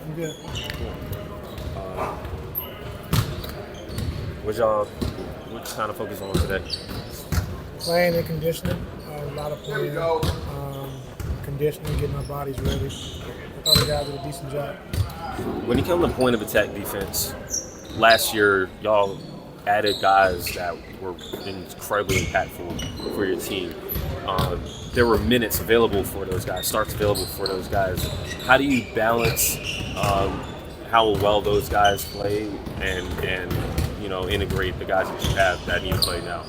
I'm good. What kind of focus on today? Playing and conditioning. A lot of playing. Conditioning, getting our bodies ready. I thought the guys did a decent job. When it comes to point of attack defense, last year y'all added guys that were incredibly impactful for your team. There were minutes available for those guys, starts available for those guys. How do you balance how well those guys play and integrate the guys that you have that need to play now?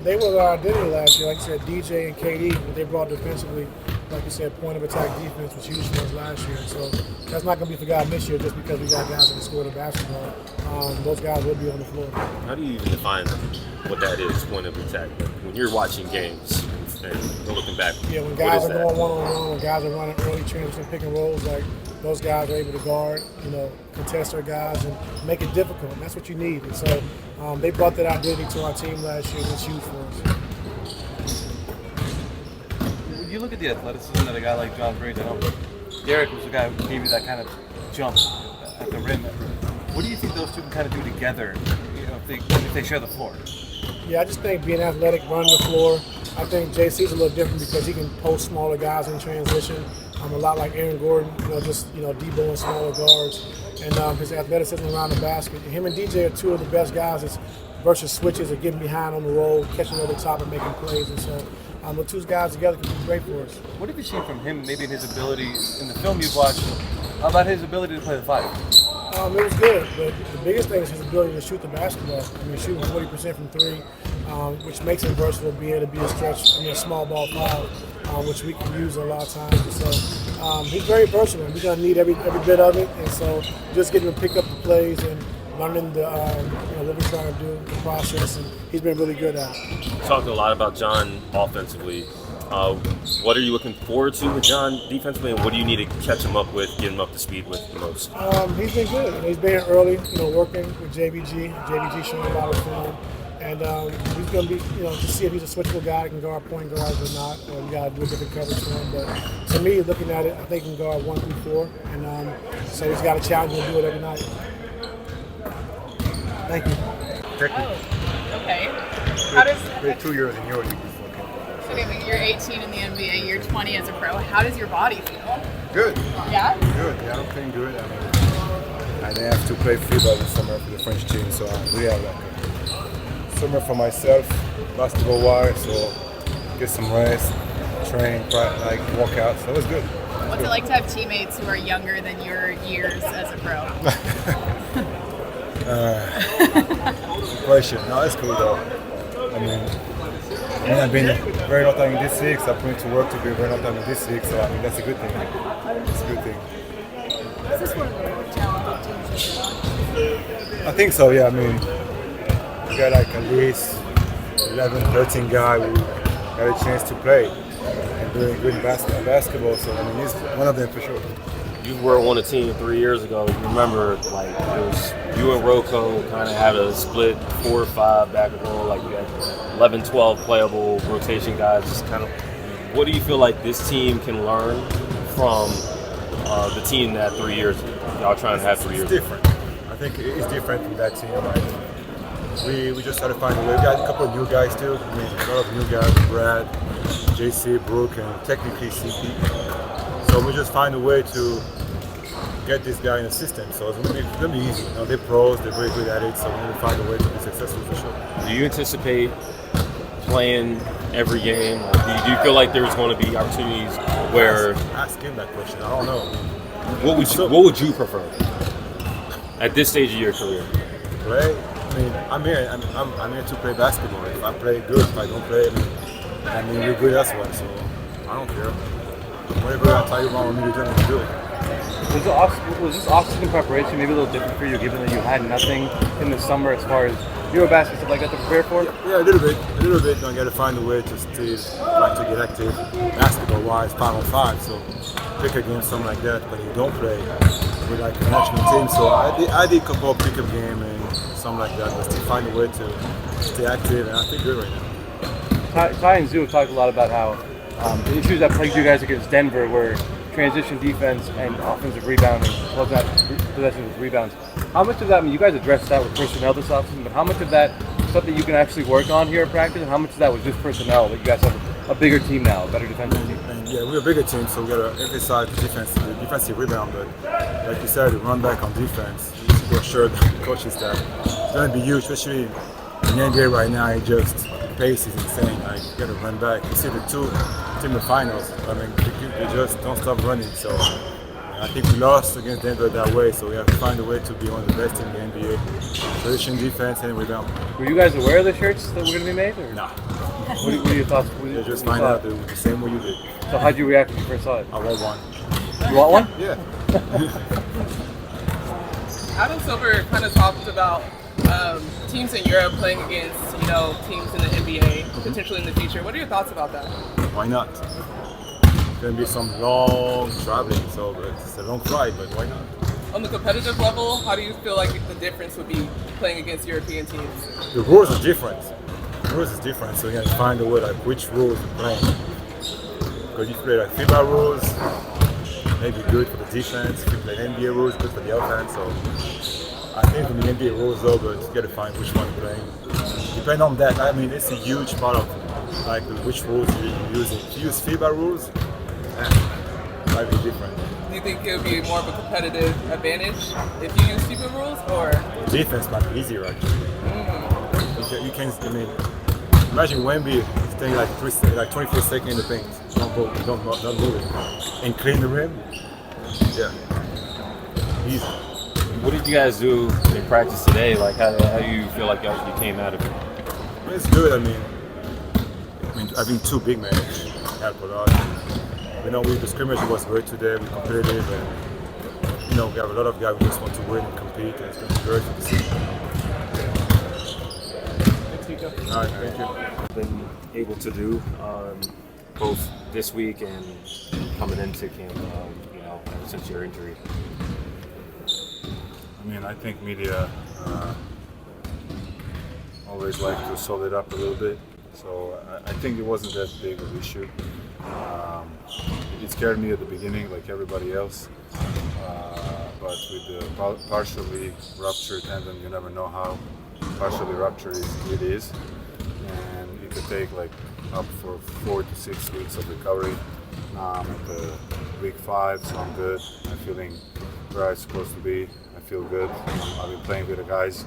They were our identity last year. Like you said, DJ and KD, what they brought defensively, like you said, point of attack defense was huge for us last year. So that's not going to be forgotten this year just because we got guys that can score the basketball. Those guys will be on the floor. How do you even define what that is, point of attack? When you're watching games and looking back, when guys are going one-on-one, when guys are running early transition pick and rolls, like those guys are able to guard, contest their guys and make it difficult. And that's what you need. And so they brought that identity to our team last year, and it's huge for us. When you look at the athleticism that a guy like John brings, I know Derek was the guy who gave you that kind of jump at the rim. What do you think those two can kind of do together, if they share the floor? Yeah, I just think being athletic, running the floor. I think JC's a little different because he can post smaller guys in transition. A lot like Aaron Gordon, Debo and smaller guards. And his athleticism around the basket. Him and DJ are two of the best guys versus switches or getting behind on the roll, catching over the top and making plays. And so the two guys together can be great for us. What have you seen from him, maybe in his ability, in the film you've watched, about his ability to play the five? It was good, but the biggest thing is his ability to shoot the basketball. Shooting 40% from three, which makes him versatile, being able to be a small ball five, which we can use a lot of times. So he's very versatile. We're going to need every bit of it, and so just getting him to pick up the plays and learning what we're trying to do, the process, and he's been really good at it. You talked a lot about John offensively. What are you looking forward to with John defensively, and what do you need to catch him up with, get him up to speed with the most? He's been good. He's been early, working with JVG. JVG showing a lot of film. And he's going to be, to see if he's a switchable guy that can guard point guards or not. Or we got to do a different coverage for him. But to me, looking at it, I think he can guard 1 through 4. And so he's got a challenge to do it every night. Thank you. Okay. We're 2 years in your league before. Okay, you're 18 in the NBA, you're 20 as a pro. How does your body feel? Good. Yeah? Good. Yeah, I'm feeling good. I didn't have to play FIBA this summer for the French team, so I really have a summer for myself, basketball-wise, so get some rest, train, work out, so it was good. What's it like to have teammates who are younger than your years as a pro? Question. No, it's cool though. I've been very long time in this league, so I'm putting to work to be very long time in this league, so that's a good thing. It's a good thing. Is this one of the more talented teams? I think so, yeah. We got at least 11, 13 guys who got a chance to play and doing good in basketball, so he's one of them for sure. You were on a team 3 years ago. You remember, it was you and Rocco kind of had a split 4 or 5 back and roll, you had 11, 12 playable rotation guys. Just kind of, what do you feel like this team can learn from the team that 3 years y'all trying to have 3 years? It's different. I think it's different from that team. We just had to find a way. We got a couple of new guys too. A lot of new guys: Brad, JC, Brooke, and technically CP. So we just find a way to get this guy in the system. So it's gonna be easy. They're pros, they're very good at it, so we're gonna find a way to be successful for sure. Do you anticipate playing every game? Do you feel like there's going to be opportunities where... Ask him that question. I don't know. What would you prefer at this stage of your career? Play? I'm here to play basketball. If I play good, if I don't play, we're good as well. So I don't care. Whatever I tell you want me to do, I'm going to do it. Was this off-season preparation maybe a little different for you, given that you had nothing in the summer as far as Eurobasket stuff like that to prepare for? Yeah, a little bit. I got to find a way to get active basketball-wise, 5-on-5. So pick a game, something like that. But you don't play with a national team. So I did a couple of pickup game and something like that. But still find a way to stay active, and I feel good right now. Ty and Zoo talked a lot about how the issues that plagued you guys against Denver were transition defense and offensive rebounding, close out possessions with rebounds. How much of that, I mean, you guys addressed that with personnel this offseason, but how much of that is something you can actually work on here at practice, and how much of that was just personnel, that you guys have a bigger team now, a better defensive team? And yeah, we're a bigger team, so we got to emphasize the defensive rebound. But like you said, the run back on defense, for sure, the coaches that it's going to be huge, especially in the NBA right now. The pace is insane. Like, you got to run back. You see the two team in the finals. I mean, they just don't stop running. So I think we lost against Denver that way. So we have to find a way to be one of the best in the NBA. Position, defense, and rebound. Were you guys aware of the shirts that were going to be made? Or? Nah. What are your thoughts? They just find out the same way you did. So how'd you react when you first saw it? I want one. You want one? Yeah. Adam Silver kind of talked about teams in Europe playing against, teams in the NBA potentially in the future. What are your thoughts about that? Why not? It's going to be some long traveling, so it's a long flight, but why not? On the competitive level, how do you feel like the difference would be playing against European teams? The rules are different. The rules is different, so you have to find a way like which rules you're playing. Because if you play like FIBA rules, maybe good for the defense. If you play NBA rules, good for the offense. So I think from the NBA rules though, but you got to find which one you're playing. Depending on that, I mean, it's a huge part of like which rules you're using. If you use FIBA rules, it might be different. Do you think it would be more of a competitive advantage if you use FIBA rules, or? The defense might be easier actually. You can, I mean, imagine Wemby staying like 24 seconds in the paint, don't move it, and clean the rim. Yeah, easy. What did you guys do in practice today? Like, how do you feel like you came out of it? It's good. I mean, having two big men help a lot. The scrimmage was great today. We competitive, and we have a lot of guys who just want to win and compete, and it's going to be great for the season. All right, thank you. Been able to do both this week and coming into camp, since your injury. I mean, I think media always like to solve it up a little bit, so I think it wasn't that big of an issue. It scared me at the beginning, like everybody else, but with the partially ruptured tendon, you never know how partially ruptured it is, and it could take like up for 4 to 6 weeks of recovery. Now I'm at the week 5, so I'm good. I'm feeling where I'm supposed to be. I feel good. I've been playing with the guys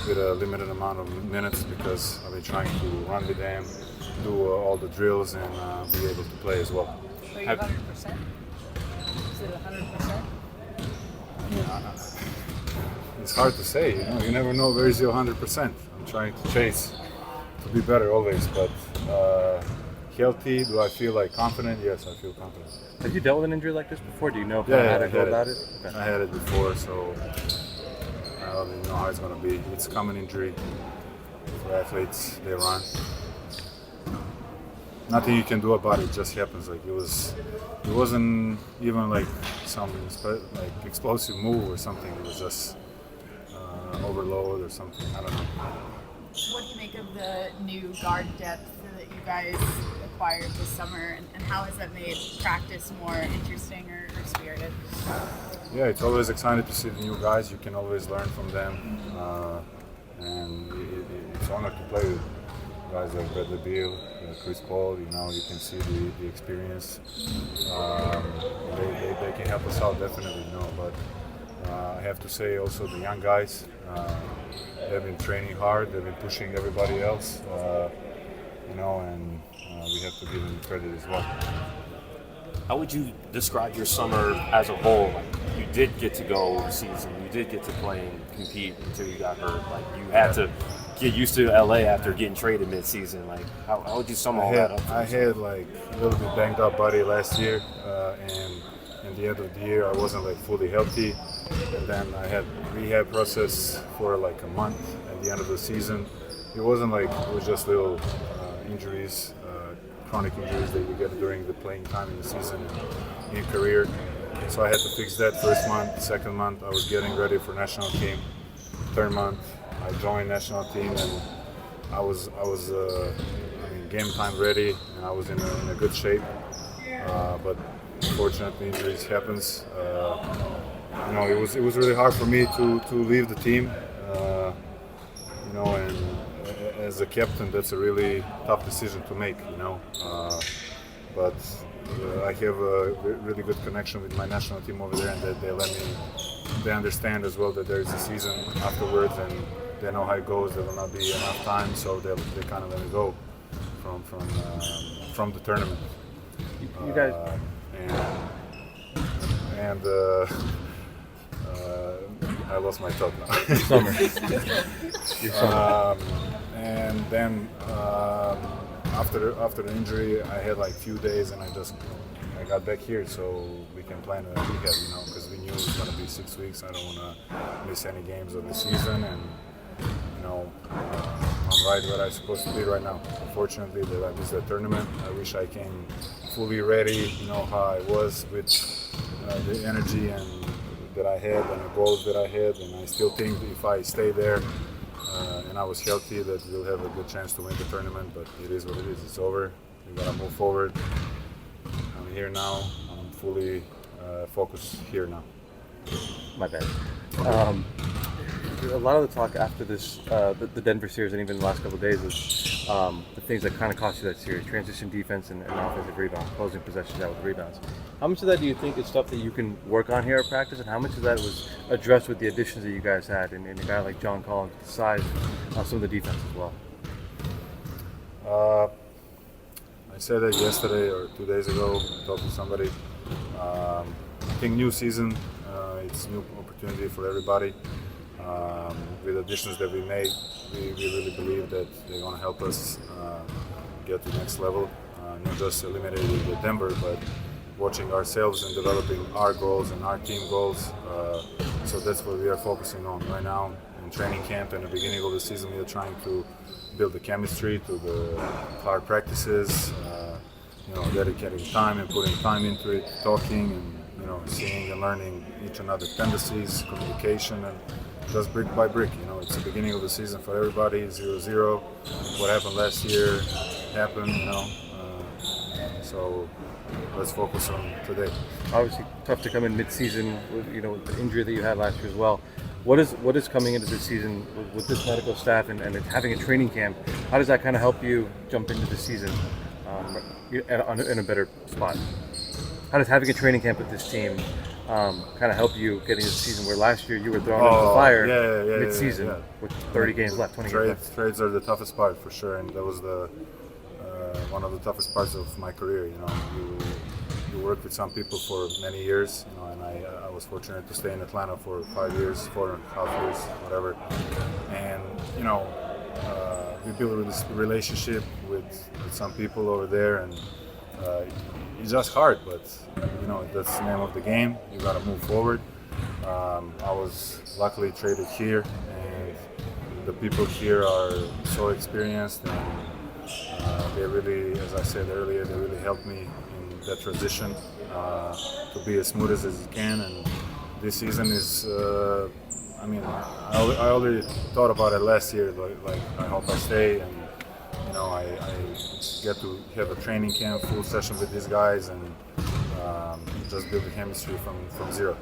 with a limited amount of minutes because I've been trying to run with them, do all the drills, and be able to play as well. Are you 100%? Is it 100%? It's hard to say, you never know where is your 100%. I'm trying to chase to be better always, but healthy, do I feel like confident? Yes, I feel confident. Have you dealt with an injury like this before? Do you know Yeah, how to go about it? Okay. I had it before, so I don't even know how it's going to be. It's a common injury for athletes, they run. Nothing you can do about it, just happens. Like it wasn't even like some explosive move or something. It was just overload or something. I don't know. What do you make of the new guard depth that you guys acquired this summer, and how has that made practice more interesting or spirited? Yeah, it's always exciting to see the new guys. You can always learn from them, and it's an honor to play with guys like Bradley Beal, Chris Paul. You can see the experience. They can help us out definitely, but I have to say also the young guys. They've been training hard. They've been pushing everybody else, and we have to give them credit as well. How would you describe your summer as a whole? Like, you did get to go overseas, and you did get to play and compete until you got hurt. Like, you had to get used to LA after getting traded mid-season. Like, how would you sum all that up? I had like a little bit banged up body last year, and in the end of the year I wasn't like fully healthy, and then I had rehab process for like a month at the end of the season. It was just little injuries, chronic injuries that you get during the playing time in the season and in career. So I had to fix that first month. Second month I was getting ready for national team. Third month I joined national team, and I was game time ready, and I was in a good shape. But unfortunately injuries happens. You know, it was really hard for me to leave the team. You know, and as a captain, that's a really tough decision to make. You know, but I have a really good connection with my national team over there, and that they understand as well that there is a season afterwards, and they know how it goes. There will not be enough time, so they kind of let me go from the tournament. You guys. And I lost my thought now. Summer. And then after the injury, I had like few days, and I got back here so we can plan a rehab, you know, because we knew it was going to be 6 weeks. I don't want to miss any games of the season, and you know, I'm right where I'm supposed to be right now. Unfortunately, that I missed that tournament. I wish I came fully ready, you know, how I was with the energy and that I had and the goals that I had, and I still think if I stay there and I was healthy, that we'll have a good chance to win the tournament. But it is what it is. It's over. We gotta move forward. I'm here now. I'm fully focused here now. My bad. A lot of the talk after this, the Denver series, and even the last couple of days, is the things that kind of cost you that series: transition defense and offensive rebound, closing possessions out with rebounds. How much of that do you think is stuff that you can work on here at practice, and how much of that was addressed with the additions that you guys had, and a guy like John Collins, besides some of the defense as well? I said that yesterday or 2 days ago. I talked to somebody. I think new season, it's new opportunity for everybody. With additions that we made, we really believe that they're going to help us get to the next level. Not just eliminating the Denver, but watching ourselves and developing our goals and our team goals. So that's what we are focusing on right now in training camp and the beginning of the season. We are trying to build the chemistry to the hard practices, you know, dedicating time and putting time into it, talking and, you know, seeing and learning each another's tendencies, communication, and just brick by brick. You know, it's the beginning of the season for everybody, 0-0. What happened last year happened, you know. So let's focus on today. Obviously, tough to come in mid-season with, you know, the injury that you had last year as well. What is coming into this season with this medical staff and having a training camp? How does that kind of help you jump into the season in a better spot? How does having a training camp with this team kind of help you getting into the season where last year you were thrown into the fire mid-season with 30 games left, 20 games left? Trades are the toughest part for sure, and that was the one of the toughest parts of my career. You know, you work with some people for many years, you know, and I was fortunate to stay in Atlanta for 5 years, 4.5 years, whatever. And you know, we built this relationship with some people over there, and it's just hard, but you know, that's the name of the game. You got to move forward. I was luckily traded here, and the people here are so experienced, and they really, as I said earlier, they really helped me in that transition to be as smooth as you can. And this season is, I mean, I already thought about it last year. Like I hope I stay, and you know, I get to have a training camp, full session with these guys, and just build the chemistry from zero.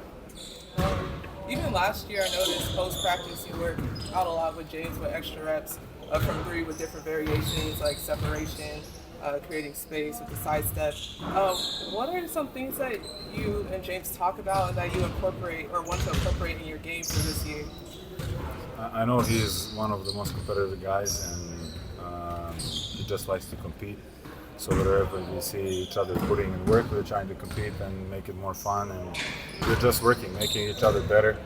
Even last year, I noticed post-practice you worked out a lot with James with extra reps from three with different variations like separation, creating space with the side step. What are some things that you and James talk about and that you incorporate or want to incorporate in your game for this year? I know he's one of the most competitive guys, and he just likes to compete. So wherever we see each other putting in work, we're trying to compete and make it more fun, and we're just working, making each other better.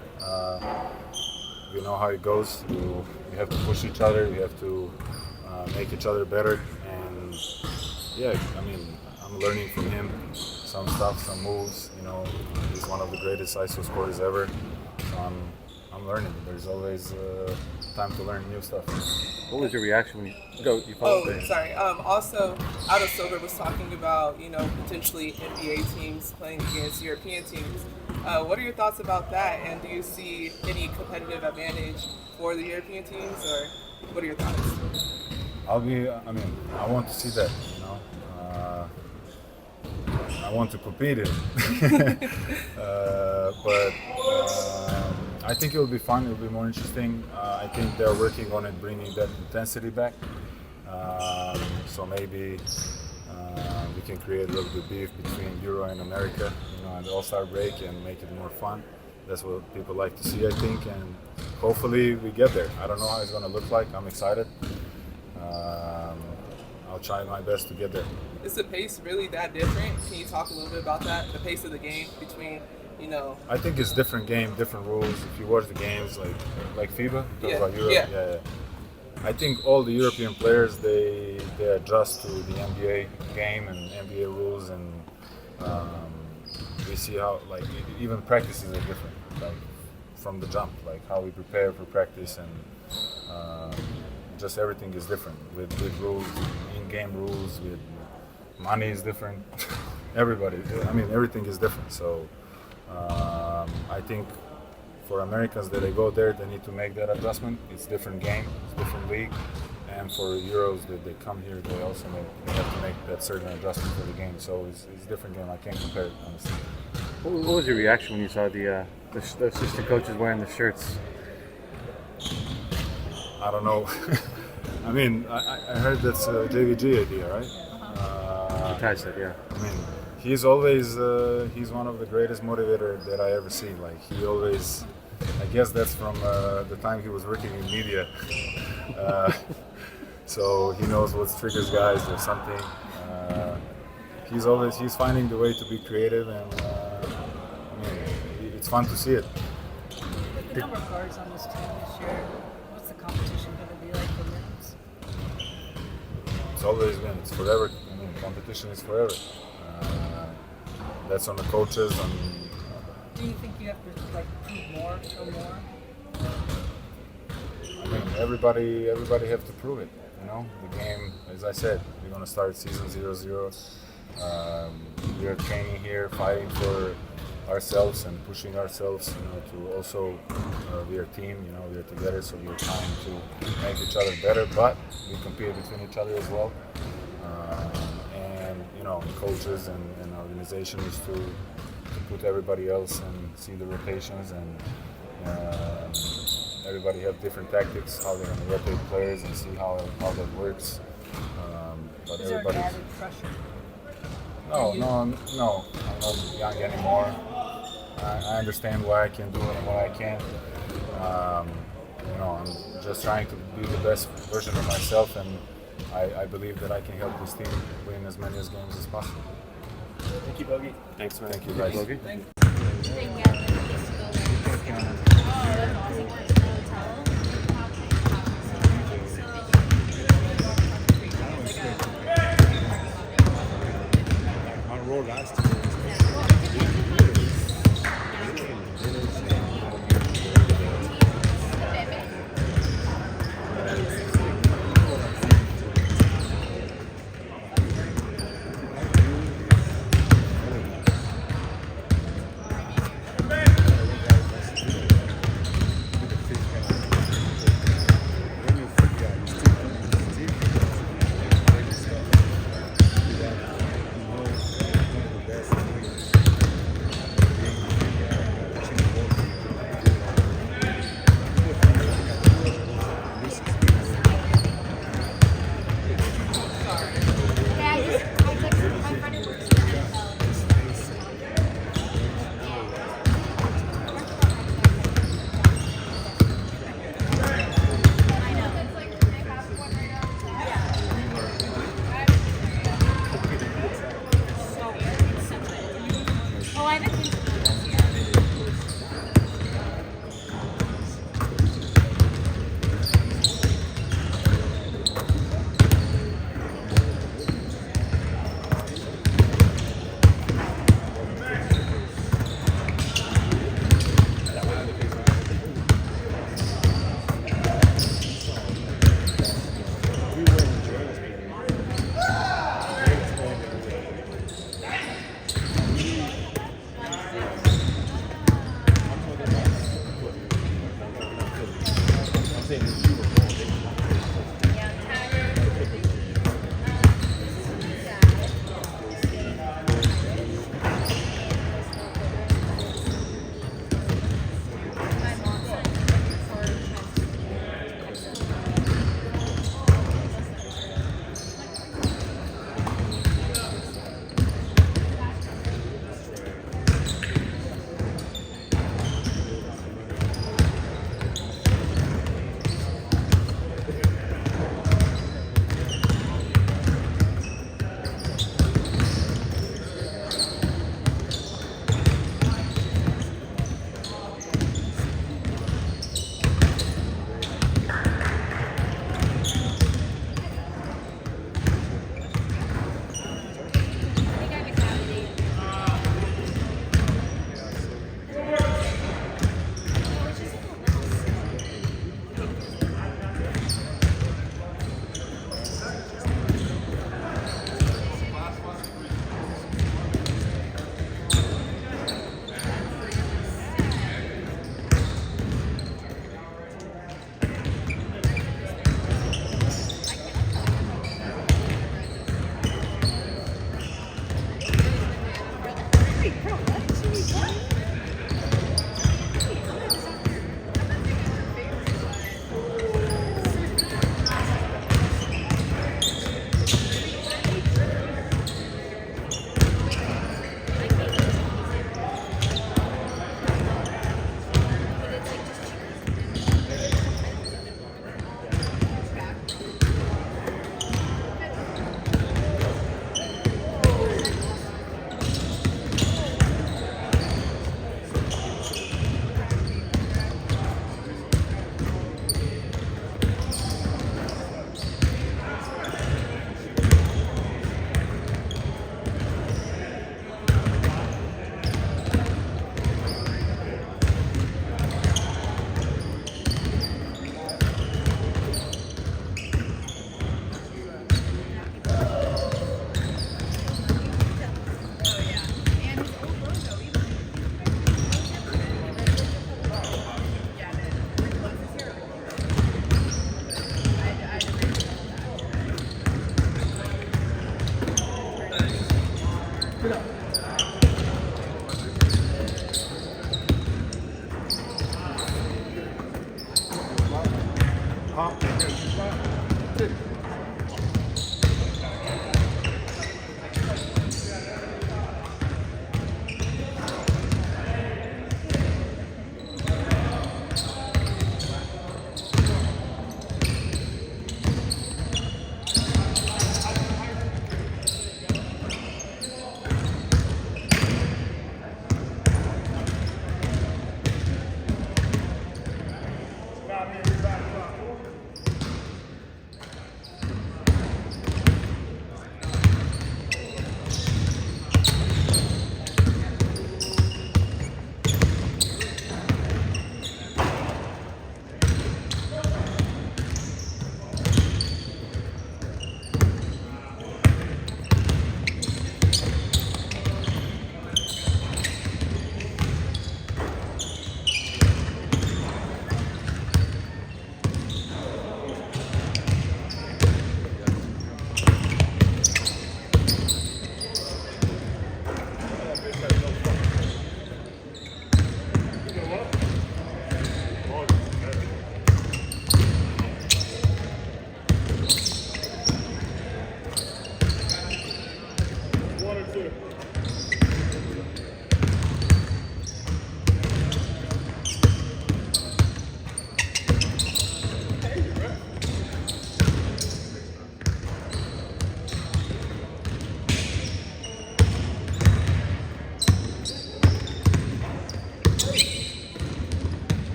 We know how it goes. We have to push each other. We have to make each other better. And yeah, I mean, I'm learning from him some stuff, some moves. You know, he's one of the greatest ISO scorers ever. So I'm learning. There's always time to learn new stuff. What was your reaction when you followed there? Sorry. Also, Otto Silver was talking about, you know, potentially NBA teams playing against European teams. What are your thoughts about that? And do you see any competitive advantage for the European teams, or what are your thoughts? I want to see that, you know. I want to compete in. But I think it will be fun. It will be more interesting. I think they're working on it, bringing that intensity back. So maybe we can create a little bit of beef between Euro and America, and the All-Star break, and make it more fun. That's what people like to see, I think, and hopefully we get there. I don't know how it's going to look like. I'm excited. I'll try my best to get there. Is the pace really that different? Can you talk a little bit about that? The pace of the game between, I think it's different game, different rules. If you watch the games like FIBA, talk about Europe. Yeah. I think all the European players they adjust to the NBA game and NBA rules, and we see how even practices are different, from the jump, how we prepare for practice, and just everything is different with rules, in-game rules, with money is different. Everything is different. So I think for Americans that they go there, they need to make that adjustment. It's different game, it's different league, and for Euros that they come here, they also have to make that certain adjustment for the game. So it's a different game. I can't compare it, honestly. What was your reaction when you saw the assistant coaches wearing the shirts? I don't know. I heard that's a JVG idea, right? Ty said, yeah. He's always he's one of the greatest motivators that I ever seen. He always, I guess that's from the time he was working in media. So he knows what triggers guys or something. He's finding the way to be creative, and it's fun to see it. With the number of guards on this team this year, what's the competition going to be like for minutes? It's always been. It's forever. Competition is forever. That's on the coaches. Do you think you have to prove more, show more? Everybody have to prove it. The game, as I said, we're gonna start season 0-0. We are training here, fighting for ourselves and pushing ourselves. To also we are a team. We are together, so we are trying to make each other better. But we compete between each other as well. Coaches and organization is to put everybody else and see the rotations, and everybody have different tactics, how they're going to rotate players, and see how that works. But is there an added pressure? No. I'm not young anymore. I understand what I can do and what I can't. I'm just trying to be the best version of myself, and I believe that I can help this team win as many games as possible. Thank you, Bogey. Thanks, man. Thank you, guys. Bogey. On a roll, guys. That's it.